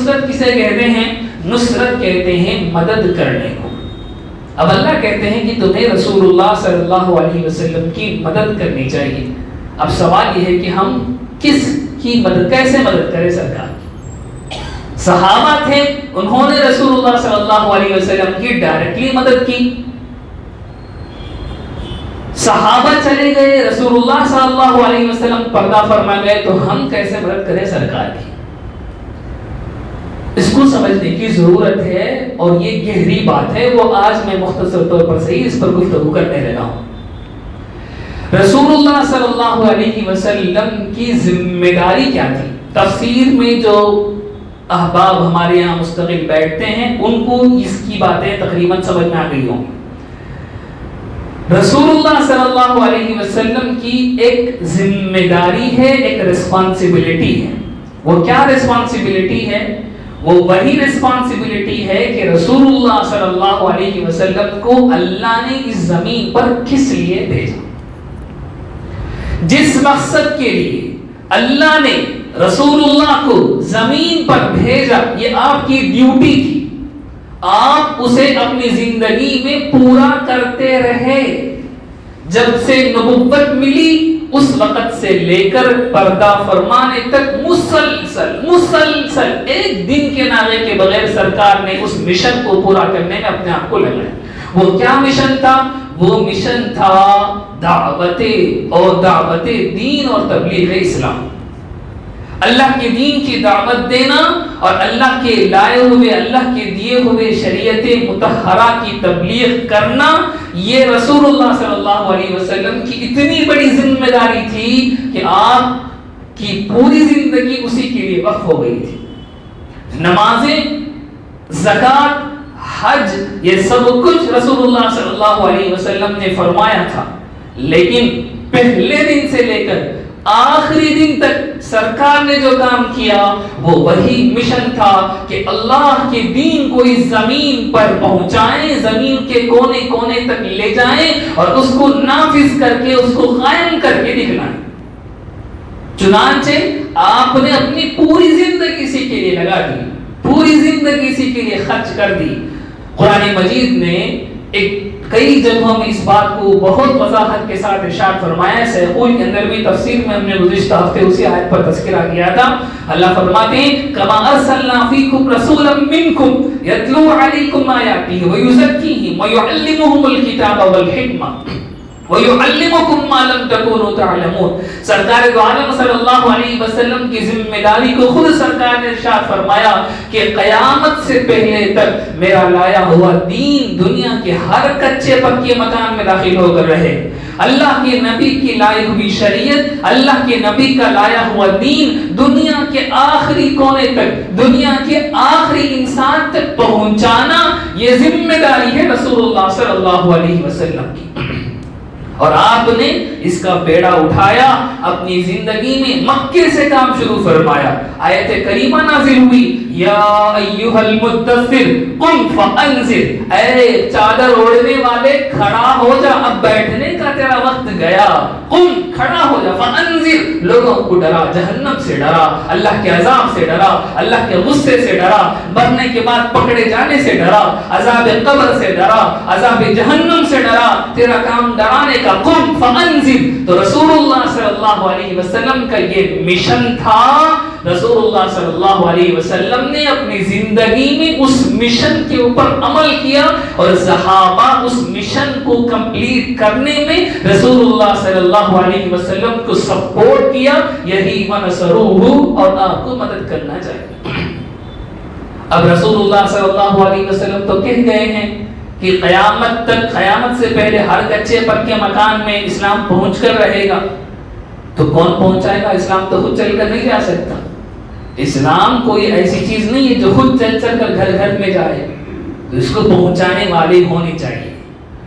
نصرت کسے کہتے ہیں؟ نصرت کہتے ہیں مدد کرنے کو۔ اب اللہ کہتے ہیں کہ تمہیں رسول اللہ صلی اللہ علیہ وسلم کی مدد کرنی چاہیے۔ اب سوال یہ ہے کہ ہم کس کی مدد، کیسے مدد کریں سرکار کی؟ صحابہ تھے، انہوں نے رسول اللہ صلی اللہ علیہ وسلم کی ڈائریکٹلی مدد کی۔ صحابہ چلے گئے، رسول اللہ صلی اللہ علیہ وسلم پردہ فرما گئے، تو ہم کیسے مدد کریں سرکار کی؟ اس کو سمجھنے کی ضرورت ہے، اور یہ گہری بات ہے، وہ آج میں مختصر طور پر صحیح اس پر گفتگو کرنے لگا ہوں۔ رسول اللہ صلی اللہ علیہ وسلم کی ذمہ داری کیا تھی؟ تفسیر میں جو احباب ہمارے یہاں مستقل بیٹھتے ہیں ان کو اس کی باتیں تقریباً سمجھ میں آ گئی ہوں۔ رسول اللہ صلی اللہ علیہ وسلم کی ایک ذمہ داری ہے، ایک ریسپانسبلٹی ہے۔ وہ کیا ریسپانسبلٹی ہے؟ وہ وہی ریسپانسبلٹی ہے کہ رسول اللہ صلی اللہ علیہ وسلم کو اللہ نے اس زمین پر کس لیے بھیجا، جس مقصد کے لیے اللہ نے رسول اللہ کو زمین پر بھیجا، یہ آپ کی ڈیوٹی تھی، آپ اسے اپنی زندگی میں پورا کرتے رہے۔ جب سے نبوت ملی اس وقت سے لے کر پردہ فرمانے تک مسلسل ایک دن کے ناغے کے بغیر سرکار نے اس مشن کو پورا کرنے میں اپنے آپ کو لگایا۔ وہ کیا مشن تھا؟ وہ مشن تھا دعوت دین اور تبلیغ اسلام، اللہ کے دین کی دعوت دینا اور اللہ کے لائے ہوئے، اللہ کے دیے ہوئے شریعت مطہرہ کی تبلیغ کرنا۔ یہ رسول اللہ صلی اللہ علیہ وسلم کی اتنی بڑی ذمہ داری تھی کہ آپ کی پوری زندگی اسی کے لیے وقف ہو گئی تھی۔ نمازیں، زکوٰۃ، حج، یہ سب کچھ رسول اللہ صلی اللہ علیہ وسلم نے فرمایا تھا، لیکن پہلے دن سے لے کر آخری دن تک سرکار نے جو کام کیا وہ وہی مشن تھا کہ اللہ کے دین کو اس زمین پر پہنچائیں، زمین کے کونے کونے تک لے جائیں اور اس کو نافذ کر کے، اس کو قائم کر کے دکھلائیں۔ چنانچہ آپ نے اپنی پوری زندگی اسی کے لیے لگا دی، پوری زندگی اسی کے لیے خرچ کر دی۔ قرآن مجید نے کئی جگہوں میں اس بات کو بہت وضاحت کے ساتھ ارشاد فرمایا ہے۔ سیخول کے اندر بھی تفسیر میں ہم نے گزشتہ ہفتے اسی آیت پر تذکرہ کیا تھا۔ اللہ فرماتے ہیں کما ارسلنا فیکم رسولا منکم یتلو علیکم آیاتہ ویزکیہم ویعلمہم الکتاب والحکمہ وَيُعَلِّمُكُمْ مَا لَمْ تَكُونُوا تَعْلَمُونَ۔ سرکار دو عالم صلی اللہ علیہ وسلم کی ذمہ داری کو خود سرکار نے ارشاد فرمایا کہ قیامت سے پہلے تک میرا لایا ہوا دین دنیا کے ہر کچے پکے مکان میں داخل ہو کر رہے۔ اللہ کے نبی کی لائی ہوئی شریعت، اللہ کے نبی کا لایا ہوا دین دنیا کے آخری کونے تک، دنیا کے آخری انسان تک پہنچانا، یہ ذمہ داری ہے رسول اللہ صلی اللہ علیہ وسلم کی۔ اور آپ نے اس کا بیڑا اٹھایا، اپنی زندگی میں مکے سے کام شروع فرمایا۔ آیت کریمہ نازل ہوئی یا ایھا المدثر قم فانذر، اے چادر اوڑھنے والے کھڑا ہو جا، اب بیٹھنے کا تیرا وقت گیا۔ قم، کھڑا ہو جا، فانذر، لوگوں کو ڈرا، جہنم سے ڈرا، اللہ کے عذاب سے ڈرا، اللہ کے غصے سے ڈرا، مرنے کے بعد پکڑے جانے سے ڈرا، عذاب قبر سے ڈرا، عذاب جہنم سے ڈرا، تیرا کام ڈرانے کا۔ قم فانذر، تو رسول اللہ صلی اللہ علیہ وسلم کا یہ مشن تھا۔ رسول اللہ صلی اللہ علیہ وسلم نے اپنی زندگی میں اس مشن کے اوپر عمل کیا اور صحابہ اس مشن کو کمپلیٹ کرنے میں رسول اللہ صلی اللہ علیہ وسلم کو سپورٹ کیا۔ یہی ونصروہ، اور آپ کو مدد کرنا چاہیے۔ اب رسول اللہ صلی اللہ علیہ وسلم تو کہہ گئے ہیں کہ قیامت تک، قیامت سے پہلے ہر کچے پکے مکان میں اسلام پہنچ کر رہے گا، تو کون پہنچائے گا؟ اسلام تو خود چل کر نہیں جا سکتا۔ اسلام کوئی ایسی چیز نہیں ہے جو خود چل کر گھر گھر میں جائے، تو اس کو پہنچانے والے ہونے چاہیے۔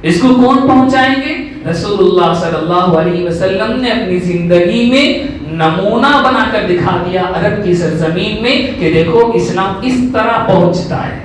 اس کو کون پہنچائیں گے؟ رسول اللہ صلی اللہ علیہ وسلم نے اپنی زندگی میں نمونہ بنا کر دکھا دیا عرب کی سرزمین میں کہ دیکھو اسلام اس طرح پہنچتا ہے۔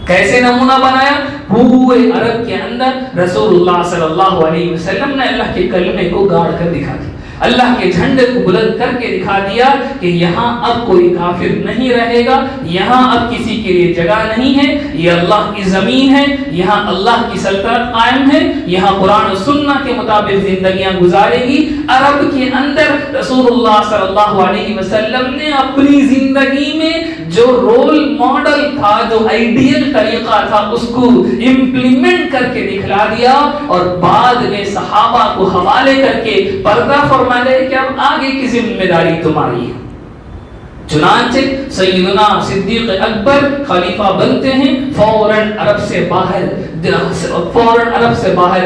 کیسے نمونہ بنایا؟ پورے عرب کے اندر رسول اللہ صلی اللہ علیہ وسلم نے اللہ کے کلمے کو گاڑ کر دکھا دیا۔ اللہ کے جھنڈے کو بلند کر کے دکھا دیا کہ یہاں اب کوئی کافر نہیں رہے گا، یہاں اب کسی کے لیے جگہ نہیں ہے، یہ اللہ کی زمین ہے، یہاں اللہ کی سلطنت قائم ہے، یہاں قرآن و سنت کے مطابق زندگیاں گزارے گی۔ عرب کے اندر رسول اللہ صلی اللہ علیہ وسلم نے اپنی زندگی میں جو رول ماڈل تھا، جو آئیڈیل طریقہ تھا، اس کو امپلیمنٹ کر کے دکھلا دیا، اور بعد میں صحابہ کو حوالے کر کے پردہ فرما دے کہ اب آگے کی ذمہ داری تمہاری ہے۔ چنانچہ سیدنا صدیق اکبر خلیفہ بنتے ہیں، فوراً عرب سے باہر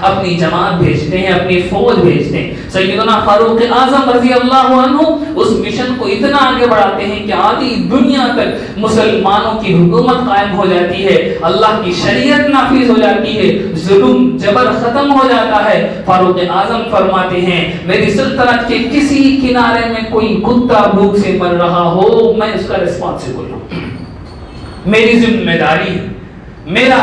اپنی جماعت بھیجتے ہیں، اپنی فوج بھیجتے ہیں۔ سیدنا فاروق اعظم رضی اللہ عنہ اس مشن کو اتنا آگے بڑھاتے ہیں کہ آدھی دنیا تک مسلمانوں کی حکومت قائم ہو جاتی ہے، اللہ کی شریعت نافذ ہو جاتی ہے، ظلم جبر ختم ہو جاتا ہے۔ فاروق اعظم فرماتے ہیں میری سلطنت کے کسی کنارے میں کوئی کتا بھوک سے مر رہا ہو، میں اس کا ریسپانسبل ہوں، میری ذمہ داری ہے، میرا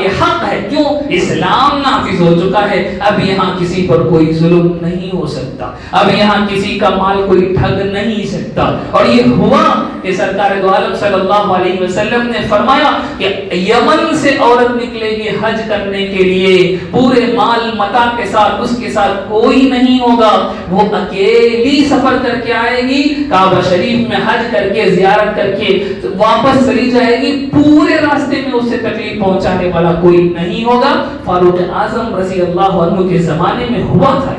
یہ حق ہے۔ کیوں؟ اسلام نافذ ہو چکا ہے، اب یہاں کسی پر کوئی ظلم نہیں ہو سکتا، اب یہاں کسی کا مال کوئی ٹھگ نہیں سکتا۔ اور یہ ہوا کہ سرکار دو عالم صلی اللہ علیہ وسلم نے فرمایا کہ یمن سے عورت نکلے گی حج کرنے کے لیے، پورے مال متاع کے ساتھ، اس کے ساتھ کوئی نہیں ہوگا، وہ اکیلی سفر کر کے آئے گی، کعبہ شریف میں حج کر کے زیارت کر کے واپس چلی جائے گی، پورے راستے میں اسے تکلیف پہنچانے والا کوئی نہیں ہوگا۔ فاروق اعظم رضی اللہ عنہ کے زمانے میں ہوا تھا۔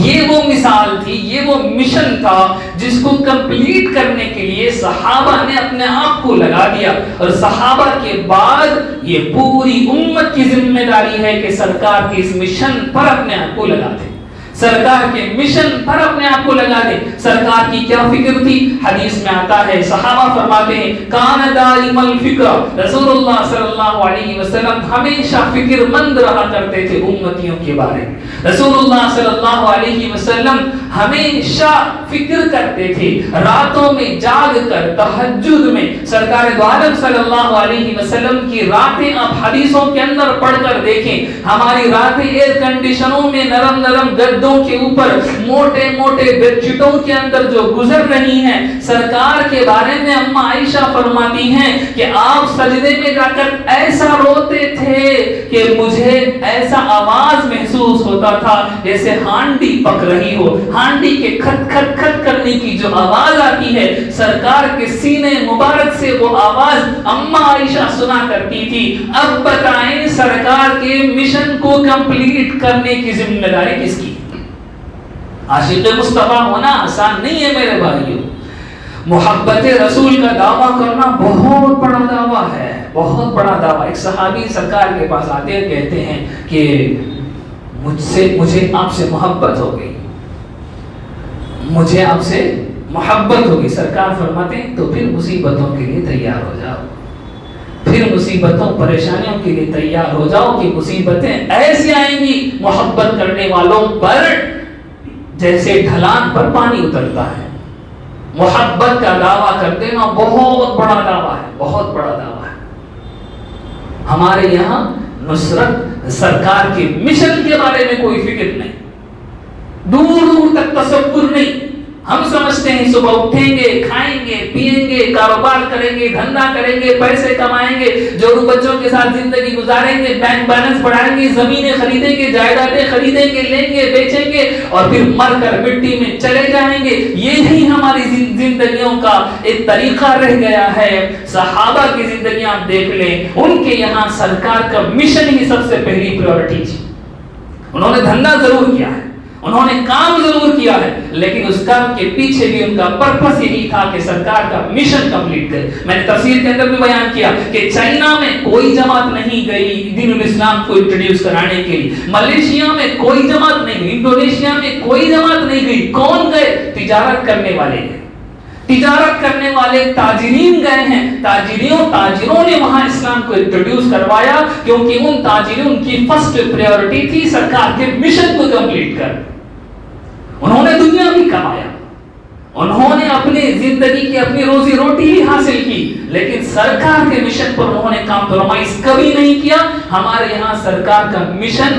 یہ وہ مثال تھی، یہ وہ مشن تھا جس کو کمپلیٹ کرنے کے لیے صحابہ نے اپنے آپ کو لگا دیا، اور صحابہ کے بعد یہ پوری امت کی ذمہ داری ہے کہ سرکار کے اس مشن پر اپنے آپ کو لگا دے، سرکار کے مشن پر اپنے آپ کو لگا دے۔ سرکار کی کیا فکر تھی؟ حدیث میں آتا ہے، صحابہ فرماتے ہیں کان دائم الفکر، رسول اللہ صلی اللہ علیہ وسلم ہمیشہ فکر مند رہا کرتے تھے امتیوں کے بارے میں۔ رسول اللہ صلی اللہ علیہ وسلم ہمیشہ فکر کرتے تھے، راتوں میں جاگ کر تہجد میں۔ سرکار دو عالم صلی اللہ علیہ وسلم کی راتیں آپ حدیثوں کے اندر پڑھ کر دیکھیں، ہماری راتیں ایئر کنڈیشنوں میں نرم نرم گدوں کے اوپر موٹے موٹے بیڈ شیٹوں کے اندر جو گزر رہی ہیں، سرکار کے بارے میں اما عائشہ فرماتی ہیں کہ آپ سجدے میں جا کر ایسا روتے تھے کہ مجھے ایسا آواز محسوس ہوتا تھا جیسے ہانڈی پک رہی ہو، ہانڈی کے کھٹ کھٹ کھٹ کرنے کی جو آواز آتی ہے، سرکار کے سینے مبارک سے وہ آواز اما عائشہ سنا کرتی تھی۔ اب بتائیں سرکار کے مشن کو کمپلیٹ کرنے کی ذمہ داری کس کی؟ عاشق مصطفیٰ ہونا آسان نہیں ہے میرے بھائیوں۔ محبت رسول کا دعویٰ کرنا بہت بڑا دعویٰ ہے، بہت بڑا دعویٰ۔ ایک صحابی سرکار کے پاس آتے ہیں، کہتے ہیں کہ مجھے آپ سے محبت ہو گئی، مجھے آپ سے محبت ہوگی۔ سرکار فرماتے ہیں تو پھر مصیبتوں کے لیے تیار ہو جاؤ، پھر مصیبتوں پریشانیوں کے لیے تیار ہو جاؤ کہ مصیبتیں ایسی آئیں گی محبت کرنے والوں پر جیسے ڈھلان پر پانی اترتا ہے۔ محبت کا دعویٰ کر دینا بہت بڑا دعویٰ ہے، بہت بڑا دعویٰ ہے۔ ہمارے یہاں نصرت سرکار کے مشن کے بارے میں کوئی فکر نہیں، دور دور تک تصور نہیں۔ ہم سمجھتے ہیں صبح اٹھیں گے، کھائیں گے، پیئیں گے، کاروبار کریں گے، دھندا کریں گے، پیسے کمائیں گے، جوڑوں بچوں کے ساتھ زندگی گزاریں گے، بینک بیلنس بڑھائیں گے، زمینیں خریدیں گے، جائیدادیں خریدیں گے، لیں گے، بیچیں گے، اور پھر مر کر مٹی میں چلے جائیں گے۔ یہی ہماری زندگیوں کا ایک طریقہ رہ گیا ہے۔ صحابہ کی زندگیاں آپ دیکھ لیں، ان کے یہاں سرکار کا مشن ہی سب سے پہلی پریورٹی تھی۔ انہوں نے دھندا ضرور کیا ہے، انہوں نے کام ضرور کیا ہے، لیکن اس کام کے پیچھے بھی ان کا پرپس یہی تھا کہ سرکار کا مشن کمپلیٹ کرے۔ میں نے تفسیر کے اندر بھی بیان کیا کہ چائنا میں کوئی جماعت نہیں گئی دین الاسلام کو انٹروڈیوس کرانے کے لیے، ملیشیا میں کوئی جماعت نہیں گئی، انڈونیشیا میں کوئی جماعت نہیں گئی۔ کون گئے؟ تجارت کرنے والے گئے، تجارت کرنے والے تاجرین گئے ہیں، تاجروں نے وہاں اسلام کو انٹروڈیوس کروایا، کیونکہ ان تاجروں کی فرسٹ پریورٹی تھی سرکار کے مشن کو کمپلیٹ کر۔ انہوں نے دنیا بھی کمایا، انہوں نے اپنی زندگی کی اپنی روزی روٹی بھی حاصل کی، لیکن سرکار کے مشن پر انہوں نے کمپرومائز کبھی نہیں کیا۔ ہمارے یہاں سرکار کا مشن